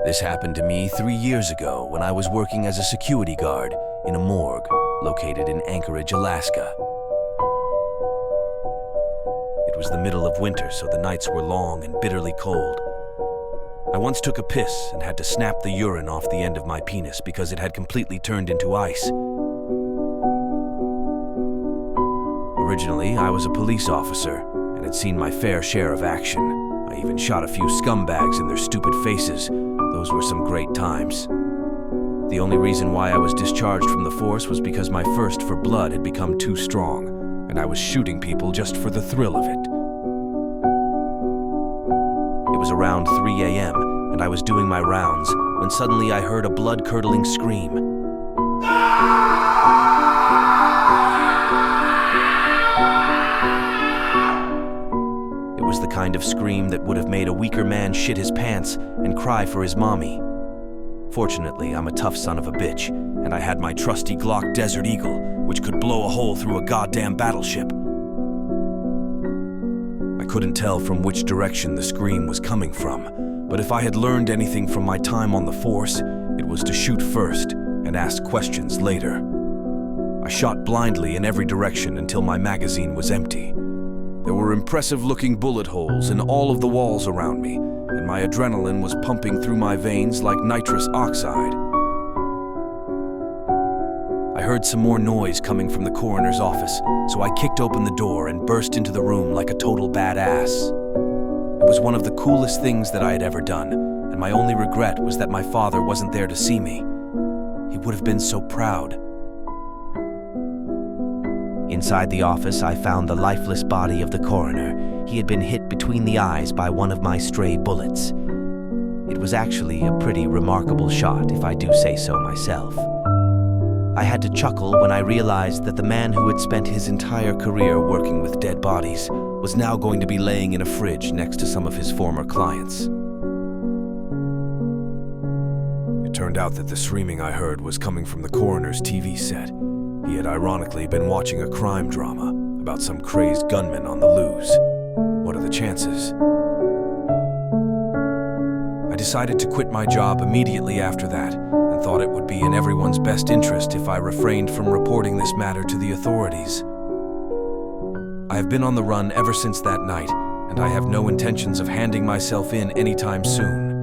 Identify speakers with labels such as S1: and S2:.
S1: This happened to me 3 years ago when I was working as a security guard in a morgue located in Anchorage, Alaska. It was the middle of winter, so the nights were long and bitterly cold. I once took a piss and had to snap the urine off the end of my penis because it had completely turned into ice. Originally, I was a police officer and had seen my fair share of action. I even shot a few scumbags in their stupid faces. Those were some great times. The only reason why I was discharged from the force was because my thirst for blood had become too strong, and I was shooting people just for the thrill of it. It was around 3 a.m., and I was doing my rounds when suddenly I heard a blood-curdling scream. It was the kind of scream that would have made a weaker man shit his pants and cry for his mommy. Fortunately, I'm a tough son of a bitch, and I had my trusty Glock Desert Eagle, which could blow a hole through a goddamn battleship. I couldn't tell from which direction the scream was coming from, but if I had learned anything from my time on the force, it was to shoot first and ask questions later. I shot blindly in every direction until my magazine was empty. There were impressive-looking bullet holes in all of the walls around me, and my adrenaline was pumping through my veins like nitrous oxide. I heard some more noise coming from the coroner's office, so I kicked open the door and burst into the room like a total badass. It was one of the coolest things that I had ever done, and my only regret was that my father wasn't there to see me. He would have been so proud. Inside the office, I found the lifeless body of the coroner. He had been hit between the eyes by one of my stray bullets. It was actually a pretty remarkable shot, if I do say so myself. I had to chuckle when I realized that the man who had spent his entire career working with dead bodies was now going to be laying in a fridge next to some of his former clients. It turned out that the screaming I heard was coming from the coroner's TV set. He had ironically been watching a crime drama about some crazed gunman on the loose. What are the chances? I decided to quit my job immediately after that and thought it would be in everyone's best interest if I refrained from reporting this matter to the authorities. I have been on the run ever since that night, and I have no intentions of handing myself in anytime soon.